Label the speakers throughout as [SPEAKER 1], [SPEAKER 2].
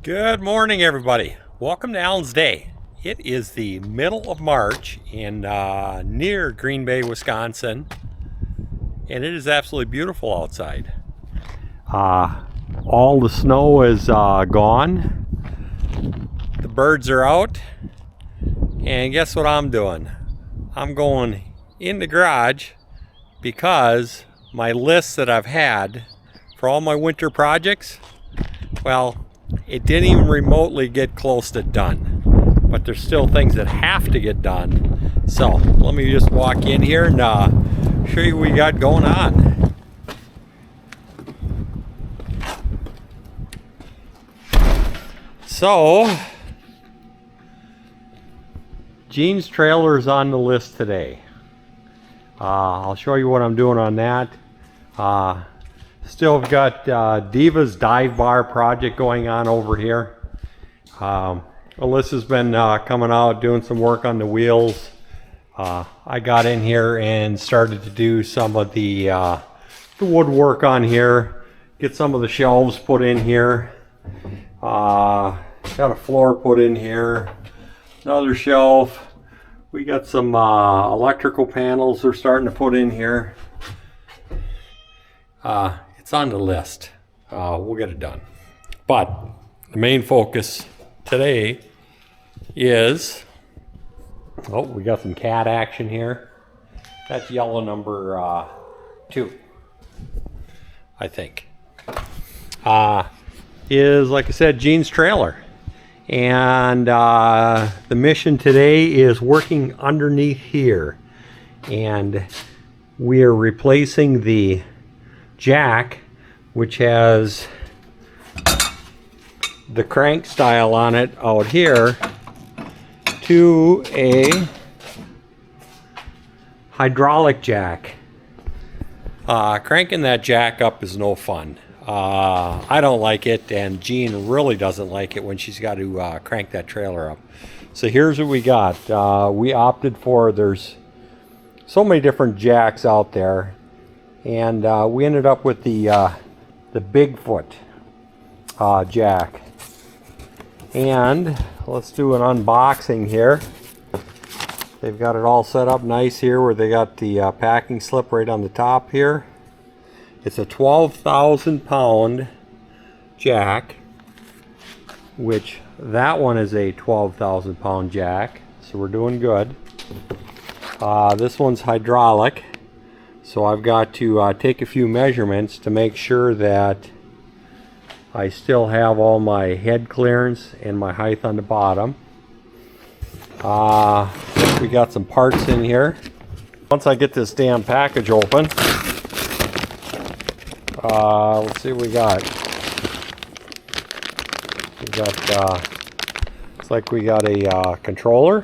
[SPEAKER 1] Good morning, everybody. Welcome to Allen's Day. It is the middle of March in near Green Bay, Wisconsin, and it is absolutely beautiful outside. All the snow is gone. The birds are out, and guess what I'm doing? I'm going in the garage because my list that I've had for all my winter projects, well, it didn't even remotely get close to done, but there's still things that have to get done. So let me just walk in here and show you what we got going on. So Gene's trailer is on the list today. I'll show you what I'm doing on that. Still got Diva's dive bar project going on over here. Alyssa's been coming out doing some work on the wheels. I got in here and started to do some of the woodwork on here, get some of the shelves put in here. Got a floor put in here, another shelf. We got some electrical panels they're starting to put in here. It's on the list. We'll get it done. But the main focus today is, we got some cat action here. That's yellow number 2, I think. Is, like I said, Gene's trailer. And the mission today is working underneath here. And we are replacing the jack, which has the crank style on it out here, to a hydraulic jack. Cranking that jack up is no fun. I don't like it, and Gene really doesn't like it when she's got to crank that trailer up. So here's what we got. We opted for, there's so many different jacks out there, and we ended up with the BigFoot jack. And let's do an unboxing here. They've got it all set up nice here where they got the packing slip right on the top here. It's a 12,000 pound jack, which that one is a 12,000 pound jack, so we're doing good. This one's hydraulic, so I've got to take a few measurements to make sure that I still have all my head clearance and my height on the bottom. We got some parts in here. Once I get this damn package open, let's see what we got. We got, looks like we got a controller.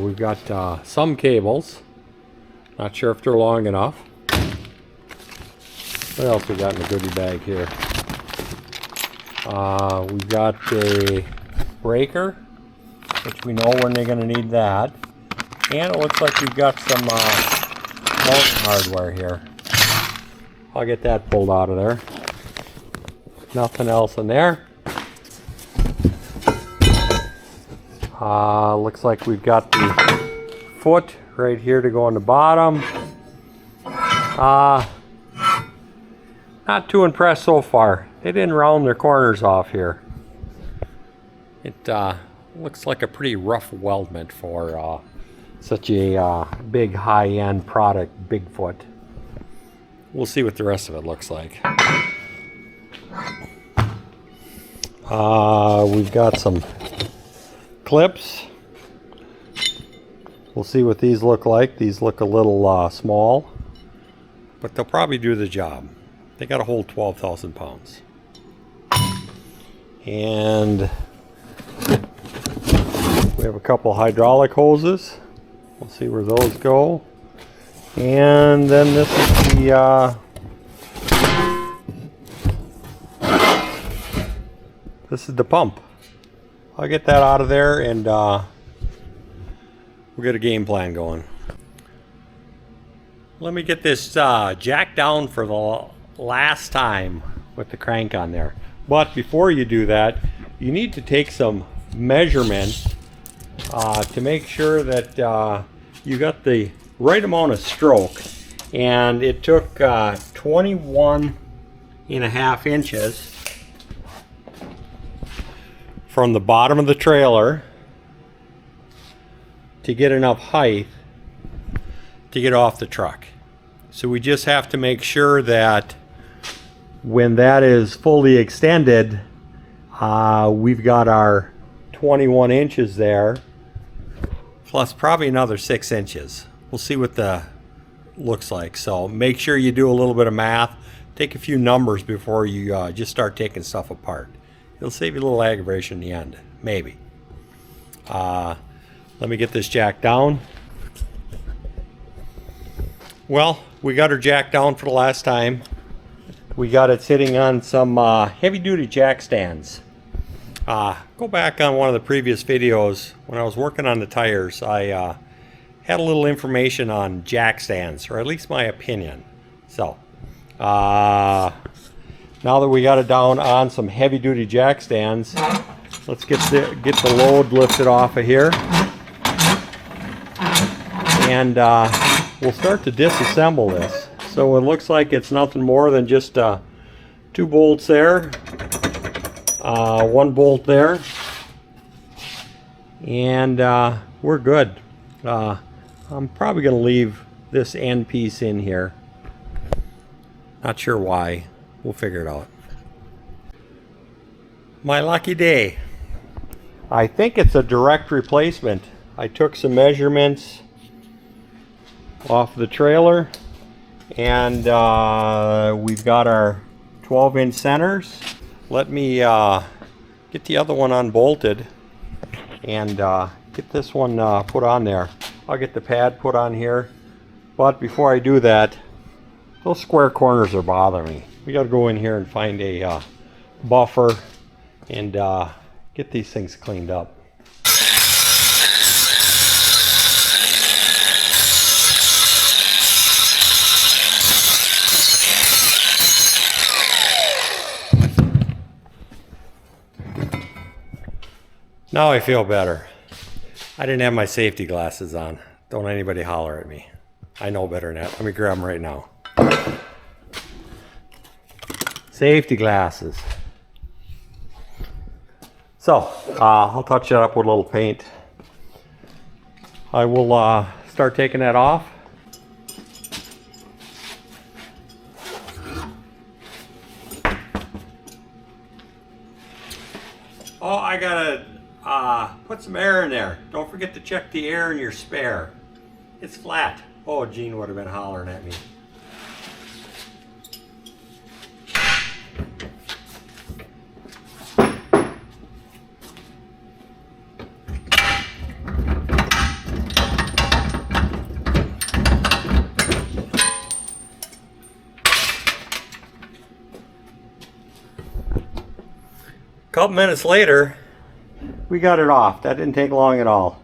[SPEAKER 1] We've got some cables. Not sure if they're long enough. What else we got in the goodie bag here? We've got a breaker, which we know when they're going to need that. And it looks like we've got some mounting hardware here. I'll get that pulled out of there. Nothing else in there. Looks like we've got the foot right here to go on the bottom. Not too impressed so far. They didn't round their corners off here. It looks like a pretty rough weldment for such a big high-end product, BigFoot. We'll see what the rest of it looks like. We've got some clips. We'll see what these look like. These look a little small, but they'll probably do the job. They got to hold 12,000 pounds. And we have a couple hydraulic hoses. We'll see where those go. And then this is the pump. I'll get that out of there and we'll get a game plan going. Let me get this jack down for the last time with the crank on there. But before you do that, you need to take some measurement to make sure that you got the right amount of stroke. And it took 21.5 inches from the bottom of the trailer to get enough height to get off the truck. So we just have to make sure that when that is fully extended, we've got our 21 inches there, plus probably another 6 inches. We'll see what the looks like. So make sure you do a little bit of math, take a few numbers before you just start taking stuff apart. It'll save you a little aggravation in the end, maybe. Let me get this jack down. Well, we got her jack down for the last time. We got it sitting on some heavy-duty jack stands. Go back on one of the previous videos when I was working on the tires. I had a little information on jack stands, or at least my opinion. So, now that we got it down on some heavy-duty jack stands, let's get the load lifted off of here. And we'll start to disassemble this. So it looks like it's nothing more than just 2 bolts there, 1 bolt there, and we're good. I'm probably going to leave this end piece in here. Not sure why. We'll figure it out. My lucky day. I think it's a direct replacement. I took some measurements off the trailer, and we've got our 12-inch centers. Let me get the other one unbolted and get this one put on there. I'll get the pad put on here, but before I do that, those square corners are bothering me. We got to go in here and find a buffer and get these things cleaned up. Now I feel better. I didn't have my safety glasses on. Don't anybody holler at me. I know better than that. Let me grab them right now. Safety glasses. So, I'll touch that up with a little paint. I will start taking that off. Oh, I gotta put some air in there. Don't forget to check the air in your spare. It's flat. Oh, Gene would have been hollering at me. A couple minutes later, we got it off. That didn't take long at all.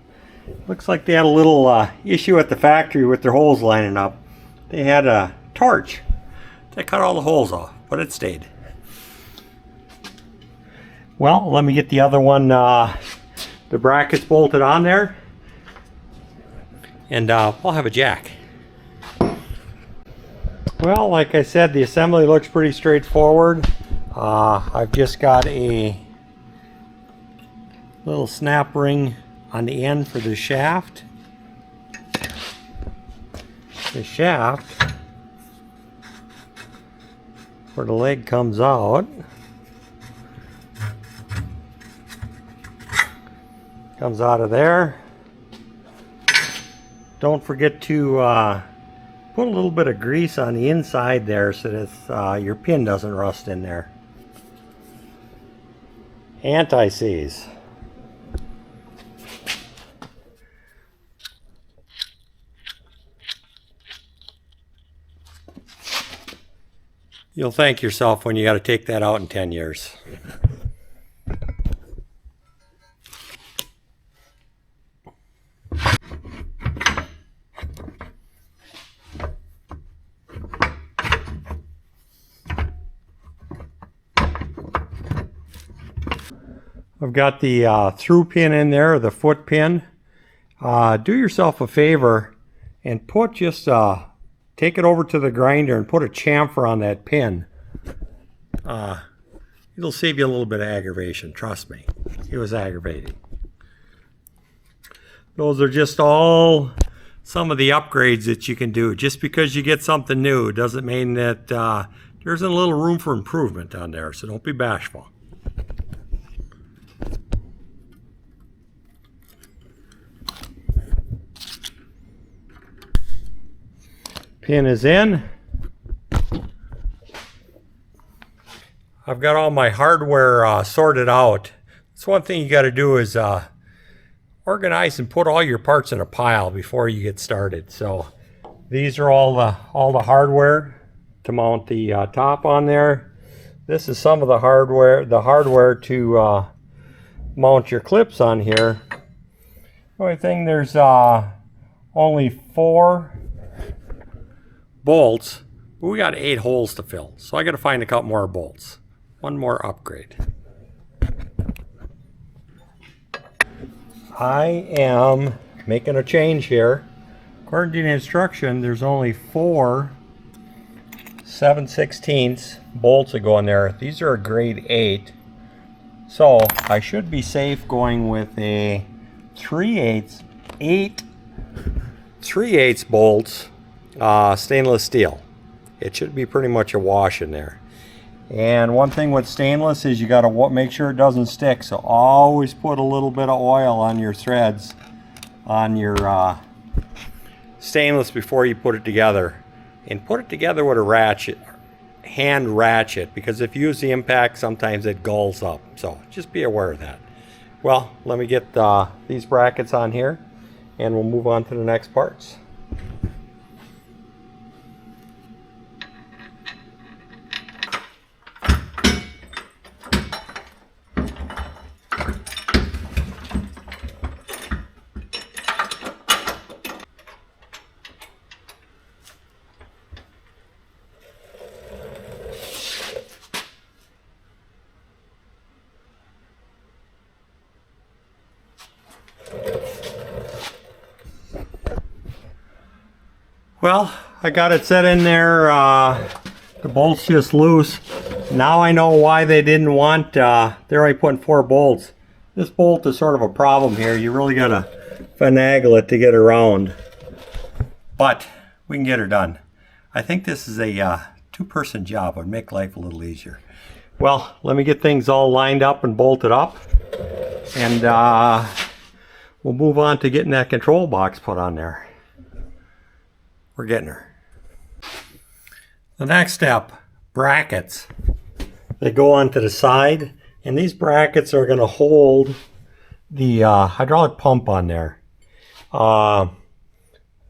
[SPEAKER 1] Looks like they had a little issue at the factory with their holes lining up. They had a torch that cut all the holes off, but it stayed. Well, let me get the other one, the brackets bolted on there, and we'll have a jack. Well, like I said, the assembly looks pretty straightforward. I've just got a little snap ring on the end for the shaft. The shaft, where the leg comes out, comes out of there. Don't forget to put a little bit of grease on the inside there so that your pin doesn't rust in there. Anti-seize. You'll thank yourself when you got to take that out in 10 years. I've got the through pin in there, the foot pin. Do yourself a favor and put just take it over to the grinder and put a chamfer on that pin. It'll save you a little bit of aggravation, trust me. It was aggravating. Those are just all some of the upgrades that you can do. Just because you get something new doesn't mean that there's a little room for improvement on there, so don't be bashful. Pin is in. I've got all my hardware sorted out. That's one thing you got to do is organize and put all your parts in a pile before you get started. So these are all the hardware to mount the top on there. This is some of the hardware to mount your clips on here. The only thing, there's only 4 bolts, but we got 8 holes to fill. So I got to find a couple more bolts. One more upgrade. I am making a change here. According to the instruction, there's only 4 7/16 bolts that go in there. These are a grade 8. So I should be safe going with a 3/8 bolts stainless steel. It should be pretty much a wash in there. And one thing with stainless is you got to make sure it doesn't stick. So always put a little bit of oil on your threads on your stainless before you put it together. And put it together with a ratchet, hand ratchet, because if you use the impact, sometimes it gulls up. So just be aware of that. Well, let me get these brackets on here and we'll move on to the next parts. Well, I got it set in there, the bolt's just loose. Now I know why they didn't want, they're only putting 4 bolts. This bolt is sort of a problem here. You really gotta finagle it to get around. But we can get her done. I think this is a 2-person job. It would make life a little easier. Well, let me get things all lined up and bolted up. And we'll move on to getting that control box put on there. We're getting her. The next step, brackets. They go onto the side, and these brackets are going to hold the hydraulic pump on there.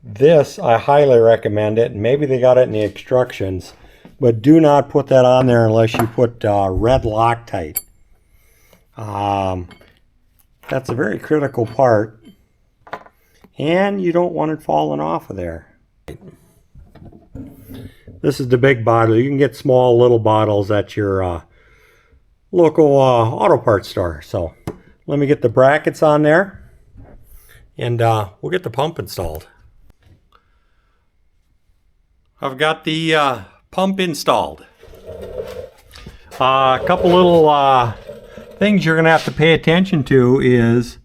[SPEAKER 1] This, I highly recommend it. Maybe they got it in the instructions, but do not put that on there unless you put red Loctite. That's a very critical part, and you don't want it falling off of there. This is the big bottle. You can get small little bottles at your local auto parts store. So let me get the brackets on there and we'll get the pump installed. I've got the pump installed. A couple little things you're going to have to pay attention to is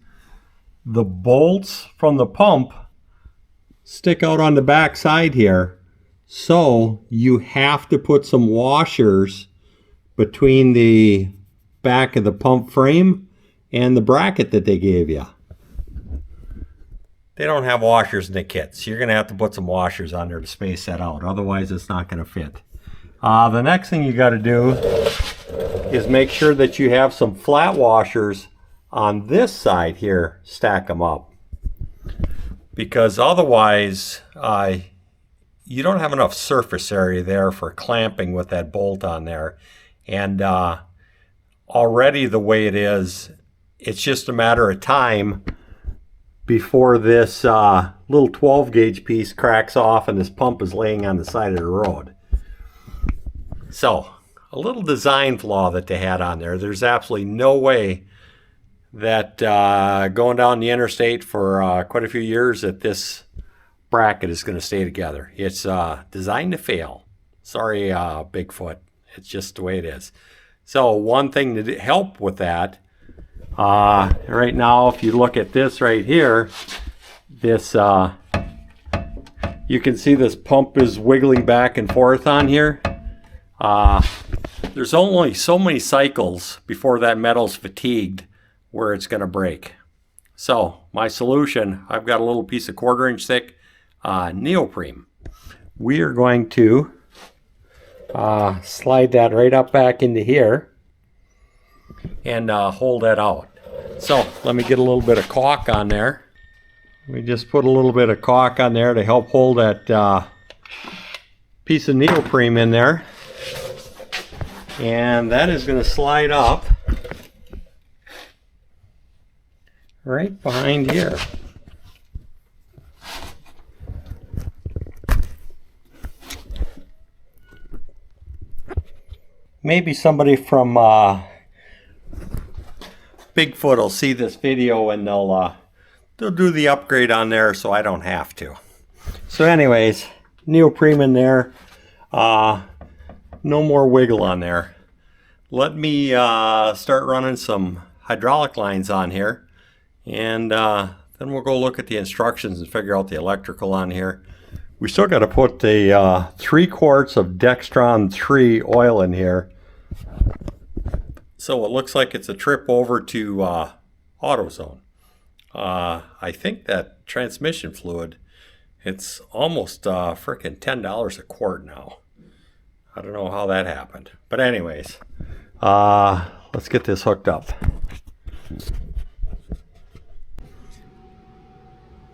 [SPEAKER 1] the bolts from the pump stick out on the back side here, so you have to put some washers between the back of the pump frame and the bracket that they gave you. They don't have washers in the kit, so you're going to have to put some washers on there to space that out, otherwise it's not going to fit. The next thing you got to do is make sure that you have some flat washers on this side here. Stack them up, because otherwise you don't have enough surface area there for clamping with that bolt on there. And already the way it is, it's just a matter of time before this little 12 gauge piece cracks off and this pump is laying on the side of the road. So a little design flaw that they had on there. There's absolutely no way that going down the interstate for quite a few years that this bracket is going to stay together. It's designed to fail. Sorry, Bigfoot. It's just the way it is. So one thing to help with that, right now, if you look at this right here, this you can see this pump is wiggling back and forth on here. There's only so many cycles before that metal's fatigued where it's going to break. So my solution, I've got a little piece of 1/4 inch thick neoprene. We are going to slide that right up back into here and hold that out. So let me get a little bit of caulk on there. We just put a little bit of caulk on there to help hold that piece of neoprene in there. And that is going to slide up right behind here. Maybe somebody from BigFoot will see this video and they'll do the upgrade on there so I don't have to. So anyways, neoprene in there. No more wiggle on there. Let me start running some hydraulic lines on here, and then we'll go look at the instructions and figure out the electrical on here. We still got to put the 3 quarts of Dextron 3 oil in here. So it looks like it's a trip over to AutoZone. I think that transmission fluid, it's almost frickin' $10 a quart now. I don't know how that happened. But anyways, let's get this hooked up.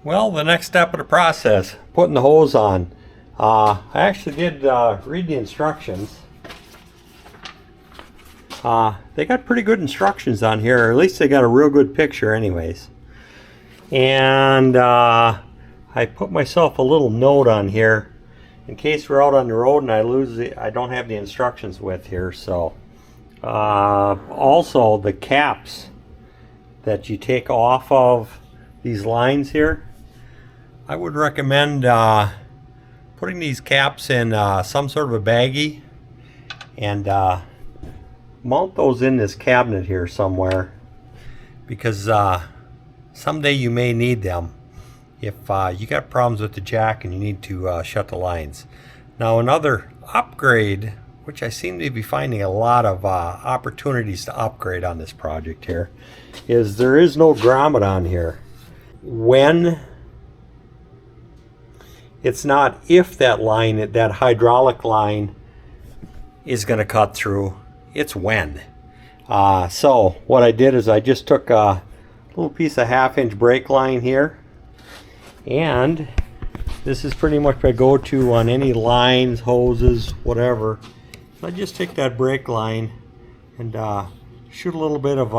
[SPEAKER 1] Well, the next step of the process, putting the hose on. I actually did read the instructions. They got pretty good instructions on here, or at least they got a real good picture anyways. And I put myself a little note on here in case we're out on the road and I don't have the instructions with here. So also the caps that you take off of these lines here, I would recommend putting these caps in some sort of a baggie and mount those in this cabinet here somewhere, because someday you may need them if you got problems with the jack and you need to shut the lines. Now another upgrade, which I seem to be finding a lot of opportunities to upgrade on this project here, is there is no grommet on here. When, it's not if that line, that hydraulic line is going to cut through, it's when. So what I did is I just took a little piece of 1/2 inch brake line here, and this is pretty much my go-to on any lines, hoses, whatever. So I just take that brake line and shoot a little bit of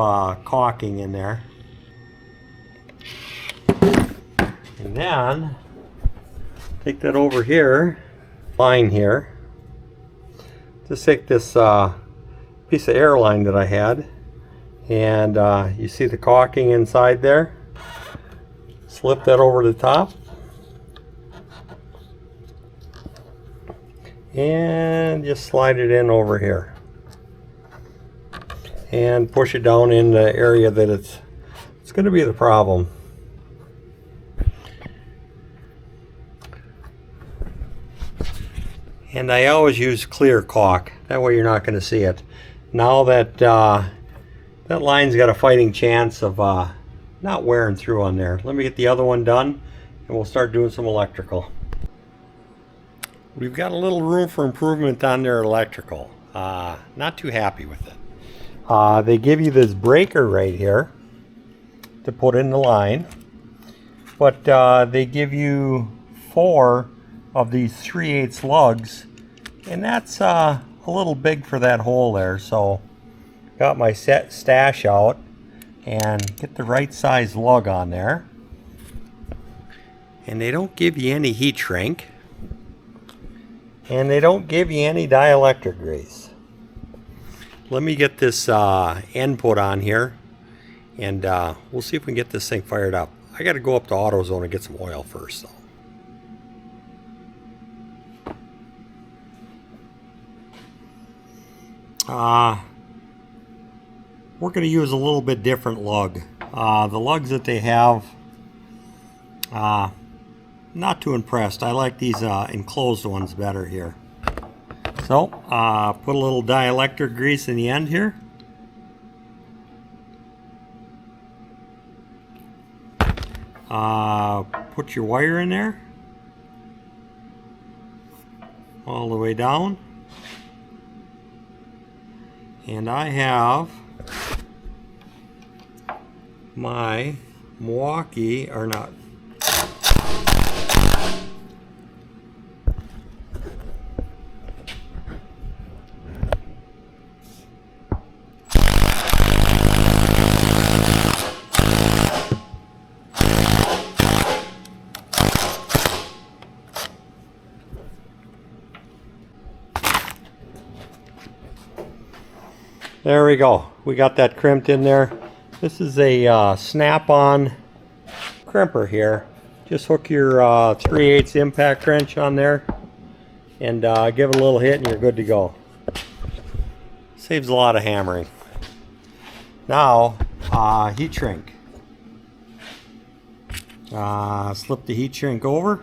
[SPEAKER 1] caulking in there, and then take that over here, line here. Just take this piece of air line that I had, and you see the caulking inside there. Slip that over the top and just slide it in over here and push it down in the area that it's going to be the problem. And I always use clear caulk, that way you're not going to see it. Now that that line's got a fighting chance of not wearing through on there. Let me get the other one done and we'll start doing some electrical. We've got a little room for improvement on their electrical. Not too happy with it. They give you this breaker right here to put in the line, but they give you 4 of these 3/8 lugs, and that's a little big for that hole there. So got my set stash out and get the right size lug on there. And they don't give you any heat shrink, and they don't give you any dielectric grease. Let me get this end put on here, And we'll see if we can get this thing fired up. I got to go up to AutoZone and get some oil first, though. We're going to use a little bit different lug. The lugs that they have, not too impressed. I like these enclosed ones better here. So, put a little dielectric grease in the end here. Put your wire in there. All the way down. And I have my Milwaukee, or not. There we go. We got that crimped in there. This is a snap-on crimper here. Just hook your 3/8 impact wrench on there and give it a little hit and you're good to go. Saves a lot of hammering. Now, heat shrink. Slip the heat shrink over.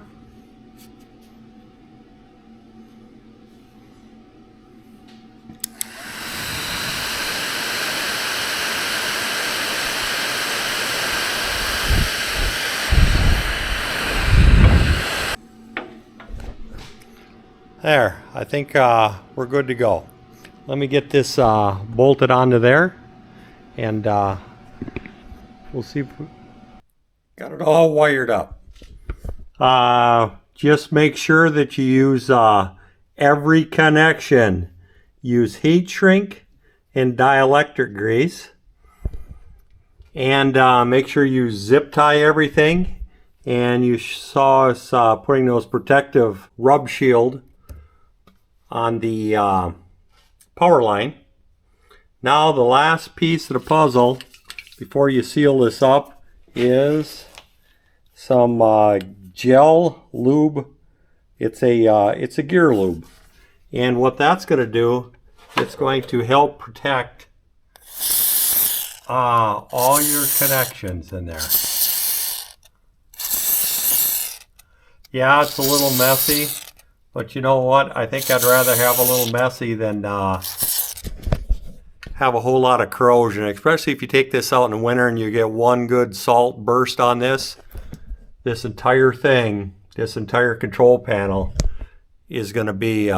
[SPEAKER 1] There, I think we're good to go. Let me get this bolted onto there, and we'll see if we got it all wired up. Just make sure that you use every connection. Use heat shrink and dielectric grease, and make sure you zip tie everything. And you saw us putting those protective rub shield on the power line. Now the last piece of the puzzle before you seal this up is some gel lube. It's a gear lube, and what that's going to do, it's going to help protect all your connections in there. Yeah, it's a little messy. But you know what? I think I'd rather have a little messy than have a whole lot of corrosion, especially if you take this out in the winter and you get one good salt burst on this. This entire thing, this entire control panel is going to be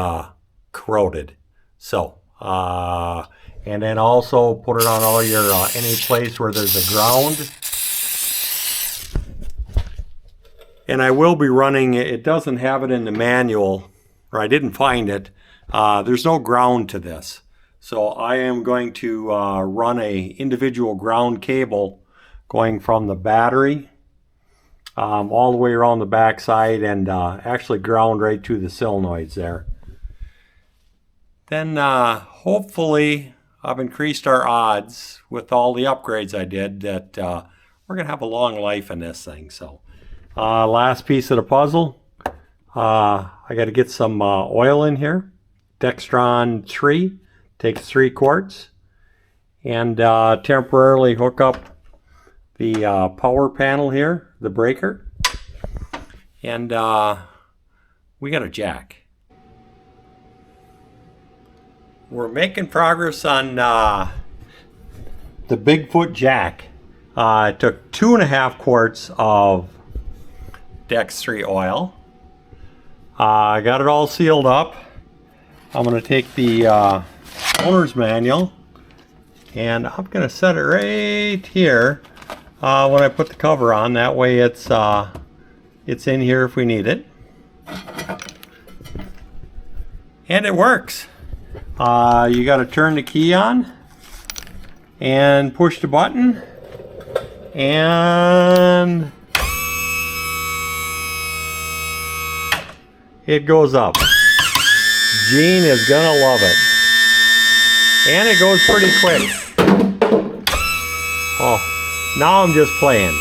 [SPEAKER 1] corroded. So, and then also put it on all your, any place where there's a ground. And I will be running, it doesn't have it in the manual, or I didn't find it. There's no ground to this. So I am going to run a individual ground cable going from the battery all the way around the backside and actually ground right to the solenoids there. Then hopefully I've increased our odds with all the upgrades I did that we're going to have a long life in this thing. So. Last piece of the puzzle, I got to get some oil in here. Dextron 3 takes 3 quarts, and temporarily hook up the power panel here, the breaker, and we got a jack. We're making progress on the BigFoot jack. It took 2.5 quarts of Dex 3 oil. I got it all sealed up. I'm going to take the owner's manual and I'm going to set it right here when I put the cover on. That way it's in here if we need it. And it works. You got to turn the key on and push the button, and it goes up. Gene is gonna love it. And it goes pretty quick. Oh, Now I'm just playing.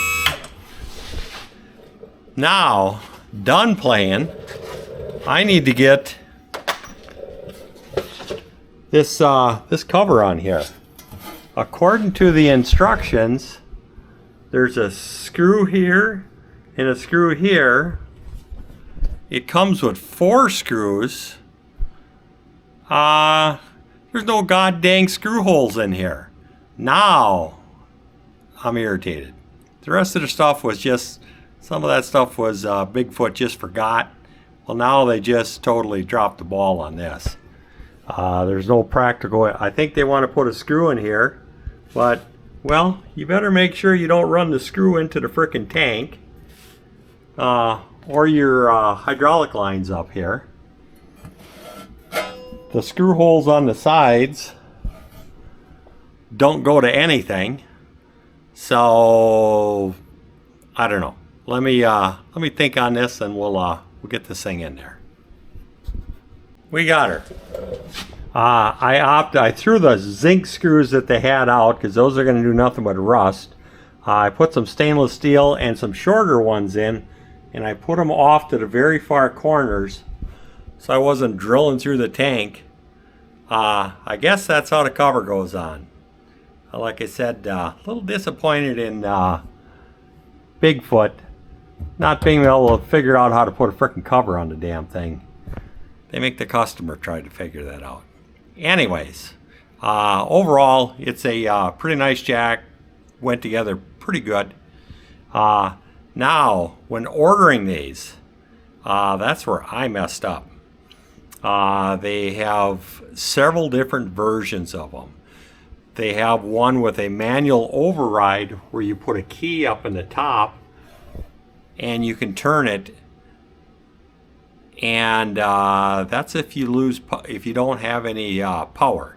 [SPEAKER 1] Now, done playing, I need to get this this cover on here. According to the instructions, there's a screw here and a screw here. It comes with 4 screws. There's no god dang screw holes in here. Now I'm irritated. The rest of the stuff was just, some of that stuff was BigFoot just forgot. Well, now they just totally dropped the ball on this. There's no practical, I think they want to put a screw in here, but, well, you better make sure you don't run the screw into the frickin' tank, or your hydraulic lines up here. The screw holes on the sides don't go to anything, so I don't know. Let me think on this, and we'll get this thing in there. We got her. I threw the zinc screws that they had out because those are going to do nothing but rust. I put some stainless steel and some shorter ones in, and I put them off to the very far corners so I wasn't drilling through the tank. I guess that's how the cover goes on. Like I said, a little disappointed in BigFoot not being able to figure out how to put a frickin' cover on the damn thing. They make the customer try to figure that out. Anyways, overall, it's a pretty nice jack. Went together pretty good. Now, when ordering these, that's where I messed up. They have several different versions of them. They have one with a manual override where you put a key up in the top and you can turn it, and that's if you don't have any power.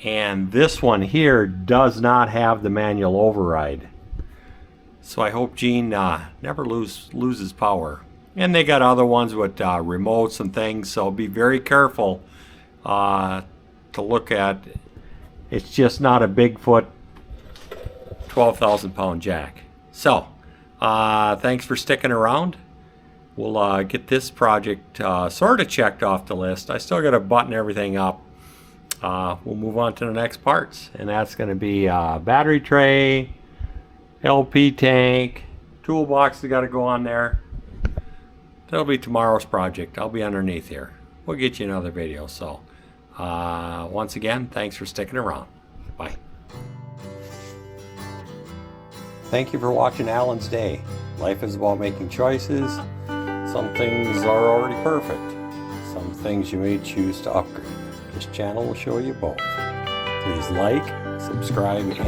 [SPEAKER 1] And this one here does not have the manual override, so I hope Gene never loses power. And they got other ones with remotes and things, so be very careful to look at. It's just not a BigFoot 12,000 pound jack. So thanks for sticking around. We'll get this project sort of checked off the list. I still got to button everything up. We'll move on to the next parts, and that's going to be battery tray, LP tank, toolbox that got to go on there. That'll be tomorrow's project. I'll be underneath here. We'll get you another video. So once again, thanks for sticking around. Bye. Thank you for watching Alan's Day. Life is about making choices. Some things are already perfect. Some things you may choose to upgrade. This channel will show you both. Please like, subscribe,